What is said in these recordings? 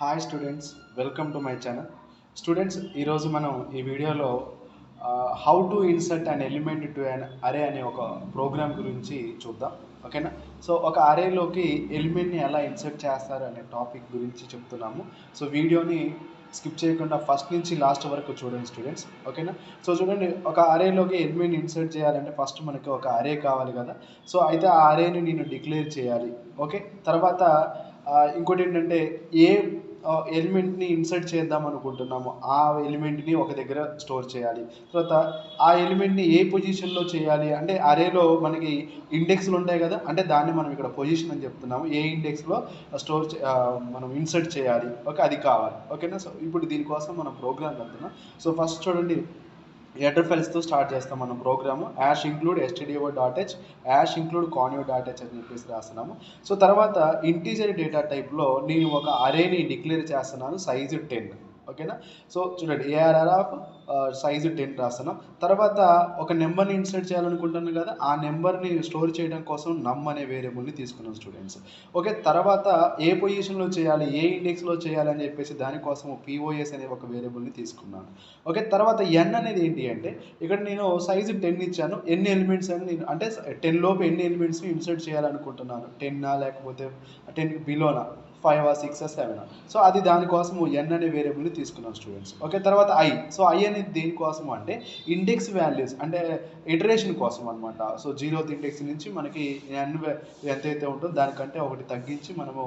Hi students, welcome to my channel. Students, ఈరోజు మనం ఈ వీడియోలో how to insert an element to an అరే అనే ఒక ప్రోగ్రామ్ గురించి చూద్దాం. ఓకేనా? సో ఒక అరేలోకి ఎలిమెంట్ని ఎలా ఇన్సర్ట్ చేస్తారు అనే టాపిక్ గురించి చెప్తున్నాము. సో వీడియోని స్కిప్ చేయకుండా ఫస్ట్ నుంచి లాస్ట్ వరకు చూడండి స్టూడెంట్స్. ఓకేనా? సో చూడండి, ఒక అరేలోకి ఎలిమెంట్ ఇన్సర్ట్ చేయాలంటే ఫస్ట్ మనకి ఒక అరే కావాలి కదా. సో అయితే ఆ అరేని నేను డిక్లేర్ చేయాలి. ఓకే, తర్వాత ఇంకోటి ఏంటంటే ఏ ఎలిమెంట్ని ఇన్సర్ట్ చేద్దాం అనుకుంటున్నాము ఆ ఎలిమెంట్ని ఒక దగ్గర స్టోర్ చేయాలి. తర్వాత ఆ ఎలిమెంట్ని ఏ పొజిషన్లో చేయాలి అంటే అరేలో మనకి ఇండెక్స్లు ఉంటాయి కదా, అంటే దాన్ని మనం ఇక్కడ పొజిషన్ అని చెప్తున్నాము. ఏ ఇండెక్స్లో మనం ఇన్సర్ట్ చేయాలి, ఓకే, అది కావాలి. ఓకేనా? సో ఇప్పుడు దీనికోసం మనం ప్రోగ్రామ్ వెళ్తున్నాం. సో ఫస్ట్ చూడండి, హెడర్ ఫైల్స్తో స్టార్ట్ చేస్తాం మనం program. Hash include stdio.h hash include conio.h అని చెప్పేసి రాస్తున్నాము. సో తర్వాత ఇంటీజర్ డేటా టైప్లో నేను ఒక అరేని డిక్లేర్ చేస్తున్నాను, సైజు 10. ఓకేనా? సో చూడండి, ఏఆర్ఆర్ ఆఫ్ సైజు 10 రాస్తున్నాం. తర్వాత ఒక నెంబర్ని ఇన్సర్ట్ చేయాలనుకుంటున్నాను కదా, ఆ నెంబర్ని స్టోర్ చేయడం కోసం నమ్ అనే వేరియబుల్ని తీసుకున్నాం స్టూడెంట్స్. ఓకే, తర్వాత ఏ పొజిషన్లో చేయాలి, ఏ ఇండెక్స్లో చేయాలి అని చెప్పేసి దానికోసం పిఓఎస్ అనే ఒక వేరియబుల్ని తీసుకున్నాను. ఓకే, తర్వాత ఎన్ అనేది ఏంటి అంటే ఇక్కడ నేను సైజు 10 ఇచ్చాను. ఎన్ని ఎలిమెంట్స్ అని నేను అంటే 10 లోపు ఎన్ని ఎలిమెంట్స్ని ఇన్సర్ట్ చేయాలనుకుంటున్నాను, 10 లేకపోతే 10 బిలోనా, 5 6 7. సో అది దానికోసం ఎన్ అనే వేరియబుల్ని తీసుకున్నాం స్టూడెంట్స్. ఓకే, తర్వాత సో ఐ అనేది దేనికోసం అంటే ఇండెక్స్ వాల్యూస్ అంటే ఇటరేషన్ కోసం అనమాట. సో 0th ఇండెక్స్ నుంచి మనకి ఎన్ ఎంతైతే ఉంటుందో దానికంటే ఒకటి తగ్గించి మనము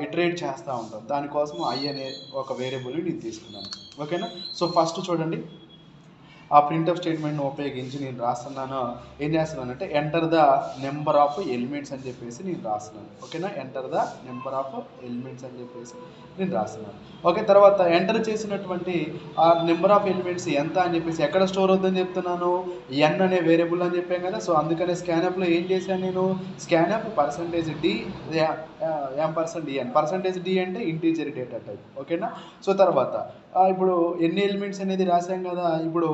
ఇటరేట్ చేస్తూ ఉంటాం. దానికోసం ఐ అనే ఒక వేరియబుల్ని నేను తీసుకున్నాను. ఓకేనా? సో ఫస్ట్ చూడండి, ఆ ప్రింట్ఎఫ్ స్టేట్మెంట్ని ఉపయోగించి నేను రాస్తున్నాను. ఏం చేస్తున్నానంటే enter the number of elements అని చెప్పేసి నేను రాస్తున్నాను. ఓకేనా? Enter the number of elements అని చెప్పేసి నేను రాస్తున్నాను. ఓకే, తర్వాత ఎంటర్ చేసినటువంటి ఆ నెంబర్ ఆఫ్ ఎలిమెంట్స్ ఎంత అని చెప్పేసి ఎక్కడ స్టోర్ అవుతుందని చెప్తున్నాను, ఎన్ అనే వేరియబుల్ అని చెప్పాను కదా. సో అందుకనే స్కానప్లో ఏం చేశాను నేను, స్కానప్ %d %d అంటే ఇంటీజర్ డేటా టైప్. ఓకేనా? సో తర్వాత ఇప్పుడు ఎన్ని ఎలిమెంట్స్ అనేది రాసాం కదా, ఇప్పుడు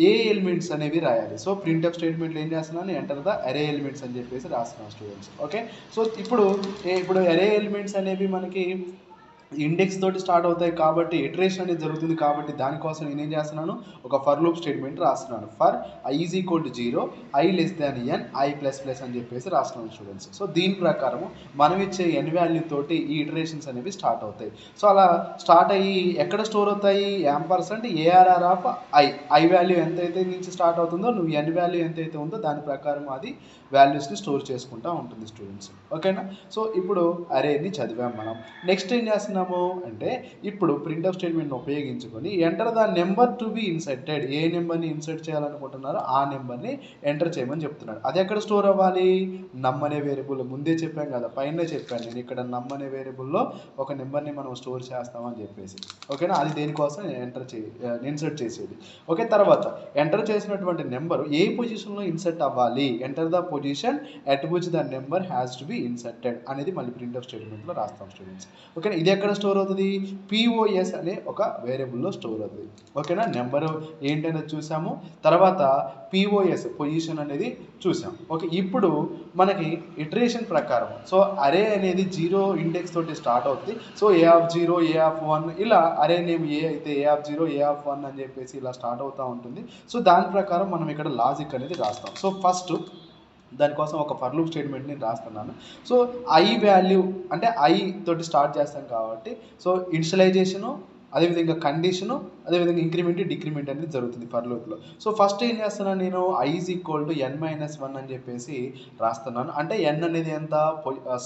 ఏ ఎలిమెంట్స్ అనేవి రాయాలి. సో ప్రింట్ఎఫ్ స్టేట్మెంట్లో ఏం చేస్తున్నాను, ఎంటర్ ద అరే ఎలిమెంట్స్ అని చెప్పేసి రాస్తున్నాను స్టూడెంట్స్. ఓకే, సో ఇప్పుడు అరే ఎలిమెంట్స్ అనేవి మనకి ఇండెక్స్ తోటి స్టార్ట్ అవుతాయి కాబట్టి ఇటరేషన్ అనేది జరుగుతుంది కాబట్టి దానికోసం నేనేం చేస్తున్నాను, ఒక ఫర్ లూప్ స్టేట్మెంట్ రాస్తున్నాను. For i is equal to 0, i less than n, i++ అని చెప్పేసి రాస్తున్నాను స్టూడెంట్స్. సో దీని ప్రకారం మనం ఇచ్చే n వాల్యూ తోటి ఈ ఇటరేషన్స్ అనేవి స్టార్ట్ అవుతాయి. సో అలా స్టార్ట్ అయ్యి ఎక్కడ స్టోర్ అవుతాయి, %ARR ఆఫ్ i వాల్యూ ఎంతైతే నుంచి స్టార్ట్ అవుతుందో నువ్వు n వాల్యూ ఎంతైతే ఉందో దాని ప్రకారం అది వాల్యూస్ని స్టోర్ చేసుకుంటూ ఉంటుంది స్టూడెంట్స్. ఓకేనా? సో ఇప్పుడు అరేని చదివాం మనం. నెక్స్ట్ ఏం చేస్తున్నాము అంటే ఇప్పుడు ప్రింట్ఎఫ్ స్టేట్మెంట్ని ఉపయోగించుకొని enter the number to be inserted, ఏ నెంబర్ని ఇన్సర్ట్ చేయాలనుకుంటున్నారో ఆ నెంబర్ని ఎంటర్ చేయమని చెప్తున్నాడు. అది ఎక్కడ స్టోర్ అవ్వాలి, నమ్ అనే వేరియబుల్. ముందే చెప్పాం కదా, పైన చెప్పాను నేను, ఇక్కడ నమ్ అనే వేరియబుల్లో ఒక నెంబర్ని మనం స్టోర్ చేస్తామని చెప్పేసి. ఓకేనా? అది దేనికోసం ఇన్సర్ట్ చేసేది. ఓకే, తర్వాత ఎంటర్ చేసినటువంటి నెంబర్ ఏ పొజిషన్లో ఇన్సర్ట్ అవ్వాలి, enter the position at which the number has to be inserted అనేది మళ్ళీ ప్రింట్ఎఫ్ స్టేట్మెంట్లో రాస్తాం స్టూడెంట్స్. ఓకేనా? ఇది ఎక్కడ స్టోర్ అవుతుంది, పిఓఎస్ అనే ఒక వేరియబుల్లో స్టోర్ అవుతుంది. ఓకేనా? నెంబరు ఏంటనేది చూసాము, తర్వాత పిఓఎస్ పొజిషన్ అనేది చూసాం. ఓకే, ఇప్పుడు మనకి ఇటరేషన్ ప్రకారం సో అరే అనేది 0 ఇండెక్స్ తోటి స్టార్ట్ అవుతుంది. సో A0, A1 ఇలా అరే నేమ్ ఏ అయితే A0, A1 అని చెప్పేసి ఇలా స్టార్ట్ అవుతూ ఉంటుంది. సో దాని ప్రకారం మనం ఇక్కడ లాజిక్ అనేది రాస్తాం. సో ఫస్ట్ దానికోసం ఒక ఫర్ లూప్ స్టేట్మెంట్ని రాస్తున్నాను. సో ఐ వాల్యూ అంటే ఐ తోటి స్టార్ట్ చేస్తాం కాబట్టి సో ఇనిషియలైజేషను, అదేవిధంగా కండిషను, అదేవిధంగా ఇంక్రిమెంట్ డిక్రిమెంట్ అనేది జరుగుతుంది ఫర్ లూప్లో. సో ఫస్ట్ ఏం చేస్తున్నాను నేను, i is equal to n-1 అని చెప్పేసి రాస్తున్నాను. అంటే n అనేది ఎంత,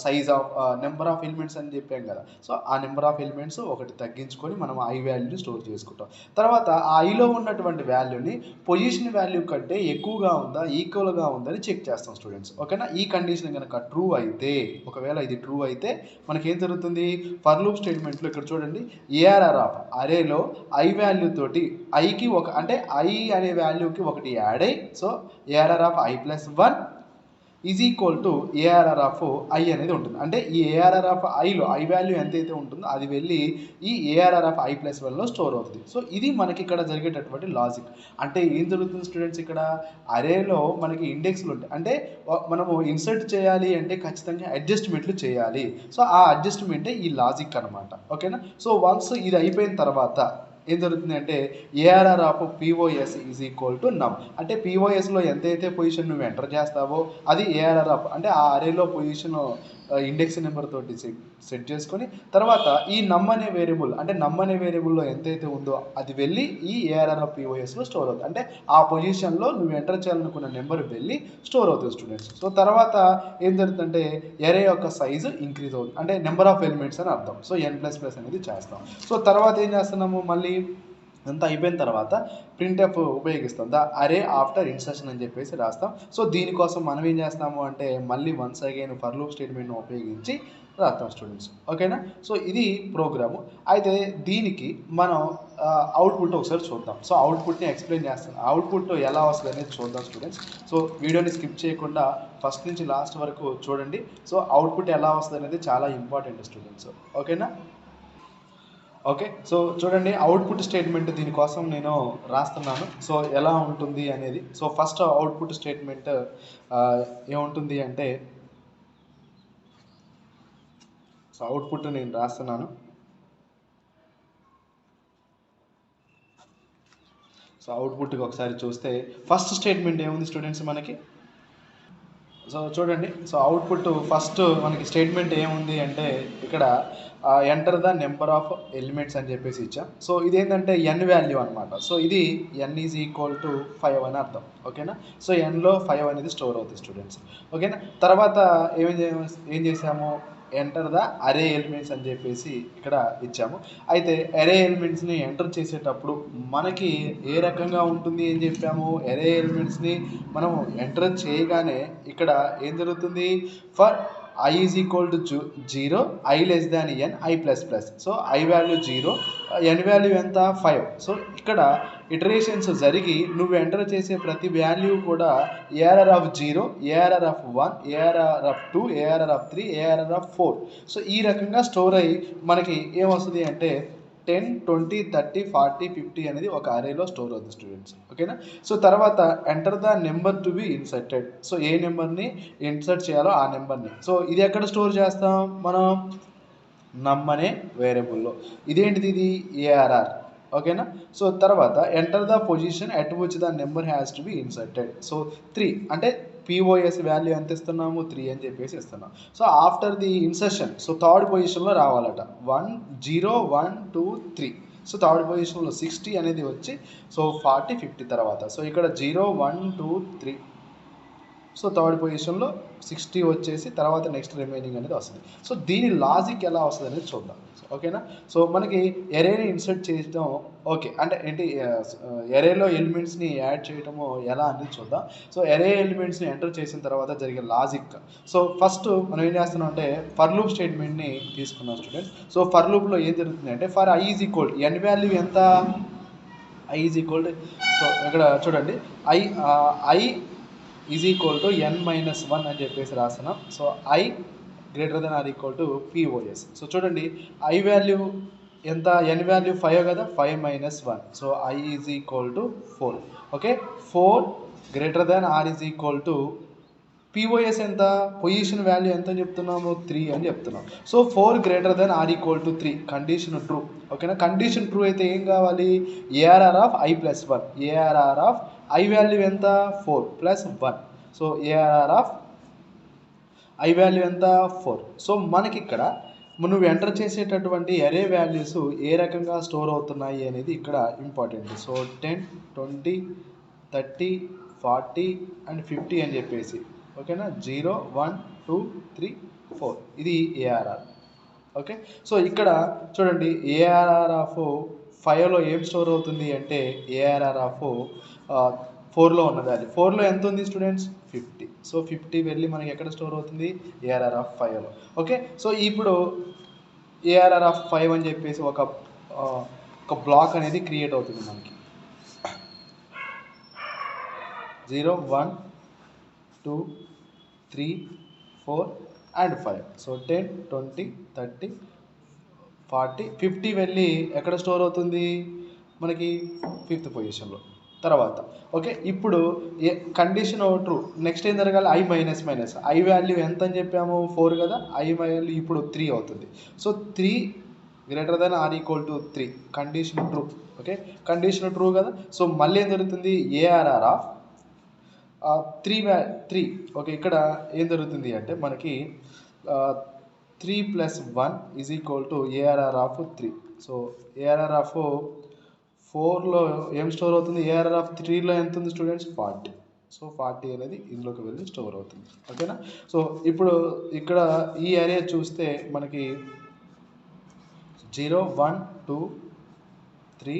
size of number of elements అని చెప్పాం కదా. సో ఆ నెంబర్ ఆఫ్ ఎలిమెంట్స్ ఒకటి తగ్గించుకొని మనం ఐ వాల్యూని స్టోర్ చేసుకుంటాం. తర్వాత ఆ ఐలో ఉన్నటువంటి వాల్యూని పొజిషన్ వాల్యూ కంటే ఎక్కువగా ఉందా ఈక్వల్గా ఉందా అని చెక్ చేస్తాం స్టూడెంట్స్. ఓకేనా? ఈ కండిషన్ కనుక ట్రూ అయితే, ఒకవేళ ఇది ట్రూ అయితే మనకేం జరుగుతుంది, ఫర్ లూప్ స్టేట్మెంట్లో ఇక్కడ చూడండి, ఏఆర్ఆర్ ఆఫ్ అరేలో ఐ వాల్యూ తోటి ఐకి ఒక అంటే ఐ అనే వాల్యూకి ఒకటి యాడ్ అయ్యి so ARR of i+1 is equal to ARR of I అనేది ఉంటుంది. అంటే ఈ ఏఆర్ఆర్ ఆఫ్ ఐలో ఐ వాల్యూ ఎంతైతే ఉంటుందో అది వెళ్ళి ఈ ఏఆర్ఆర్ ఆఫ్ ఐ ప్లస్ వన్లో స్టోర్ అవుతుంది. సో ఇది మనకి ఇక్కడ జరిగేటటువంటి లాజిక్. అంటే ఏం జరుగుతుంది స్టూడెంట్స్, ఇక్కడ అరేలో మనకి ఇండెక్స్లు ఉంటాయి. అంటే మనము ఇన్సర్ట్ చేయాలి అంటే ఖచ్చితంగా అడ్జస్ట్మెంట్లు చేయాలి. సో ఆ అడ్జస్ట్మెంటే ఈ లాజిక్ అనమాట. ఓకేనా. సో వన్స్ ఇది అయిపోయిన తర్వాత ఏం జరుగుతుంది అంటే ARR of POS is equal to నమ్. అంటే పిఓఎస్లో ఎంతైతే పొజిషన్ నువ్వు ఎంటర్ చేస్తావో అది ఏఆర్ఆర్ ఆఫ్, అంటే ఆ అరేలో పొజిషన్ ఇండెక్స్ నెంబర్ తోటి సెట్ చేసుకొని తర్వాత ఈ నమ్ అనే వేరియబుల్, అంటే నమ్ అనే వేరియబుల్లో ఎంతైతే ఉందో అది వెళ్ళి ఈ ఏఆర్ఆర్ ఆఫ్ పిఓఎస్లో స్టోర్ అవుతుంది. అంటే ఆ పొజిషన్లో నువ్వు ఎంటర్ చేయాలనుకున్న నెంబర్ వెళ్ళి స్టోర్ అవుతుంది స్టూడెంట్స్. సో తర్వాత ఏం జరుగుతుందంటే ఎరే యొక్క సైజు ఇంక్రీజ్ అవుతుంది, అంటే నెంబర్ ఆఫ్ ఎలిమెంట్స్ అని అర్థం. సో n++ అనేది చేస్తాం. సో తర్వాత ఏం చేస్తున్నాము, మళ్ళీ అంతా అయిపోయిన తర్వాత ప్రింట్ఎఫ్ ఉపయోగిస్తాం. ద అరే ఆఫ్టర్ ఇన్సర్షన్ అని చెప్పేసి రాస్తాం. సో దీనికోసం మనం ఏం చేస్తాము అంటే మళ్ళీ వన్స్ అగైన్ ఫర్ లూప్ స్టేట్మెంట్ని ఉపయోగించి రాస్తాం స్టూడెంట్స్. ఓకేనా. సో ఇది ప్రోగ్రాము. అయితే దీనికి మనం అవుట్పుట్ ఒకసారి చూద్దాం. సో అవుట్పుట్ని ఎక్స్ప్లెయిన్ చేస్తాను. అవుట్పుట్ ఎలా వస్తుంది అనేది చూద్దాం స్టూడెంట్స్. సో వీడియోని స్కిప్ చేయకుండా ఫస్ట్ నుంచి లాస్ట్ వరకు చూడండి. సో అవుట్పుట్ ఎలా వస్తుంది అనేది చాలా ఇంపార్టెంట్ స్టూడెంట్స్. ఓకేనా. ఓకే. సో చూడండి అవుట్పుట్ స్టేట్మెంట్ దీనికోసం నేను రాస్తున్నాను. సో ఎలా ఉంటుంది అనేది. సో ఫస్ట్ అవుట్పుట్ స్టేట్మెంట్ ఏముంటుంది అంటే, సో అవుట్పుట్ నేను రాస్తున్నాను. సో అవుట్పుట్కి ఒకసారి చూస్తే ఫస్ట్ స్టేట్మెంట్ ఏముంది స్టూడెంట్స్ మనకి. సో చూడండి, సో అవుట్పుట్ ఫస్ట్ మనకి స్టేట్మెంట్ ఏముంది అంటే ఇక్కడ enter the number of elements అని చెప్పేసి ఇచ్చాం. సో ఇదేంటంటే ఎన్ వాల్యూ అనమాట. సో ఇది n ఈజ్ ఈక్వల్ టు 5 అని అర్థం. ఓకేనా. సో ఎన్లో 5 అనేది స్టోర్ అవుతుంది స్టూడెంట్స్. ఓకేనా. తర్వాత ఏం చేసాము, ఎంటర్ ద అరే ఎలిమెంట్స్ అని చెప్పేసి ఇక్కడ ఇచ్చాము. అయితే అరే ఎలిమెంట్స్ని ఎంటర్ చేసేటప్పుడు మనకి ఏ రకంగా ఉంటుంది అని చెప్పాము, అరే ఎలిమెంట్స్ని మనం ఎంటర్ చేయగానే ఇక్కడ ఏం జరుగుతుంది, for I is equal to 0, I less than n, i++. So I value 0, n value ఎంత 5. సో ఇక్కడ ఇటరేషన్స్ జరిగి నువ్వు ఎంటర్ చేసే ప్రతి వాల్యూ కూడా ARR of 0, ARR of 1, ARR of 2, ARR of 3, ARR of 4. So ఈ రకంగా స్టోర్ అయ్యి మనకి ఏమొస్తుంది అంటే 10, 20, 30, 40, 50 అనేది ఒక అరేలో స్టోర్ అవుతుంది స్టూడెంట్స్. ఓకేనా. సో తర్వాత enter the number to be inserted. So ఏ నెంబర్ని ఇన్సర్ట్ చేయాలో ఆ నెంబర్ని. సో ఇది ఎక్కడ స్టోర్ చేస్తాం మనం, నమ్ అనే వేరియబుల్లో. ఇదేంటిది, ఇది ఏఆర్ఆర్. ఓకేనా. సో తర్వాత enter the position at which the number has to be inserted. So 3 అంటే పిఓఎస్ వాల్యూ ఎంత ఇస్తున్నాము, 3 అని చెప్పేసి ఇస్తున్నాం. So after the insertion, so third పొజిషన్లో రావాలట. 1, 0, 1, 2, 3. సో థర్డ్ పొజిషన్లో 60 అనేది వచ్చి సో 40, 50 తర్వాత. సో ఇక్కడ 0, 1, 2, 3. సో థర్డ్ పొజిషన్లో 60 వచ్చేసి తర్వాత నెక్స్ట్ రిమైనింగ్ అనేది వస్తుంది. సో దీని లాజిక్ ఎలా వస్తుంది అనేది చూద్దాం. ఓకేనా. సో మనకి ఎరేని ఇన్సర్ట్ చేయడం ఓకే, అంటే ఏంటి ఎరేలో ఎలిమెంట్స్ని యాడ్ చేయటము ఎలా అనేది చూద్దాం. సో ఎరే ఎలిమెంట్స్ని ఎంటర్ చేసిన తర్వాత జరిగే లాజిక్. సో ఫస్ట్ మనం ఏం చేస్తున్నాం అంటే ఫర్ లూప్ స్టేట్మెంట్ని తీసుకున్నాం స్టూడెంట్స్. సో ఫర్ లూప్లో ఏం జరుగుతుంది అంటే for I is equal N value ఎంత, ఐ ఈజ్ ఈక్వల్, సో ఇక్కడ చూడండి I is equal to n-1 అని చెప్పేసి రాస్తున్నాం. So I greater than or equal to POS. So చూడండి ఐ వాల్యూ ఎంత, n వాల్యూ 5 కదా, 5 - 1. So I is equal to 4. Okay. 4 greater than or is equal to POS ఎంత, position value ఎంత అని చెప్తున్నాము, 3 అని చెప్తున్నాం. So 4 greater than or equal to 3, condition true. ఓకేనా. కండిషన్ ట్రూ అయితే ఏం కావాలి, ARR of i+1, ARR of I value ఎంత 4 + 1. So ARR of I value ఎంత 4. సో మనకి ఇక్కడ నువ్వు ఎంటర్ చేసేటటువంటి అరే వాల్యూస్ ఏ రకంగా స్టోర్ అవుతున్నాయి అనేది ఇక్కడ ఇంపార్టెంట్. సో 10, 20, 30, 40 అండ్ 50 అని చెప్పేసి. ఓకేనా. 0, 1, 2, 3, 4 ఇది ఏఆర్ఆర్. ఓకే. సో ఇక్కడ చూడండి ఏఆర్ఆర్ ఆఫ్ 5లో ఏం స్టోర్ అవుతుంది అంటే ఏఆర్ఆర్ ఆఫ్ 4లో ఉన్న వాల్యూ. 4లో ఎంత ఉంది స్టూడెంట్స్, 50. సో 50 వెళ్ళి మనకి ఎక్కడ స్టోర్ అవుతుంది, ఏఆర్ఆర్ ఆఫ్ 5లో. ఓకే. సో ఇప్పుడు ఏఆర్ఆర్ ఆఫ్ 5 అని చెప్పేసి ఒక బ్లాక్ అనేది క్రియేట్ అవుతుంది మనకి. 0, 1, 2, 3 4 అండ్ 5. సో 10 20 30 40 50 వెళ్ళి ఎక్కడ స్టోర్ అవుతుంది మనకి ఫిఫ్త్ పొజిషన్లో. తర్వాత ఓకే, ఇప్పుడు కండిషన్ ట్రూ. నెక్స్ట్ ఏం జరగాలి, I minus minus, I value ఎంత అని చెప్పాము 4 కదా, ఐ వాల్యూ ఇప్పుడు 3 అవుతుంది. So 3 greater than or equal to 3, condition true. Okay, condition true కదా. సో మళ్ళీ ఏం జరుగుతుంది, ఏఆర్ఆర్ ఆఫ్ 3 ఓకే, ఇక్కడ ఏం జరుగుతుంది అంటే మనకి 3 + 1 is equal to ARR of 3. So ARR of 4లో ఏం స్టోర్ అవుతుంది, ఏఆర్ఆర్ ఆఫ్ 3లో ఎంత ఉంది స్టూడెంట్స్ 40. సో 40 అనేది ఇందులోకి వెళ్ళి స్టోర్ అవుతుంది. ఓకేనా. సో ఇప్పుడు ఇక్కడ ఈ ఏరియా చూస్తే మనకి 0 1 2 3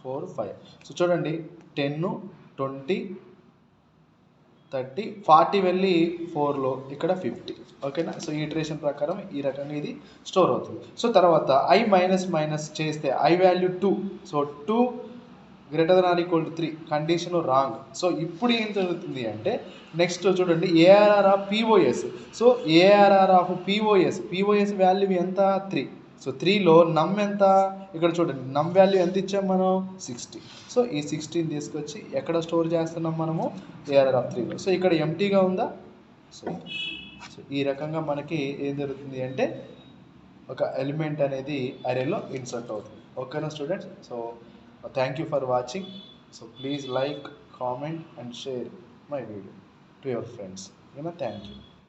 4 5. సో చూడండి 10 20 30 40 వెళ్ళి 4లో ఇక్కడ 50. ఓకేనా. సో ఈ ఇటరేషన్ ప్రకారం ఈ రకంగా ఇది స్టోర్ అవుతుంది. సో తర్వాత ఐ మైనస్ మైనస్ చేస్తే I value 2. So 2 greater than or equal to 3, condition wrong. So ఇప్పుడు ఏం జరుగుతుంది అంటే నెక్స్ట్ చూడండి ARR of POS. So ARR of POS value ఎంత 3. సో 3లో నమ్ ఎంత, ఇక్కడ చూడండి నమ్ వాల్యూ ఎంత ఇచ్చాం మనం 60. సో ఈ 16 తీసుకొచ్చి ఎక్కడ స్టోర్ చేస్తున్నాం మనము ఏఆర్ఆర్ ఆఫ్ 3లో. సో ఇక్కడ ఎంటీగా ఉందా. సో ఈ రకంగా మనకి ఏం జరుగుతుంది అంటే ఒక ఎలిమెంట్ అనేది అరేలో ఇన్సర్ట్ అవుతుంది. ఓకేనా students. So thank you for watching. So please like, comment and share my video to your friends. ఓకేనా, థ్యాంక్ యూ.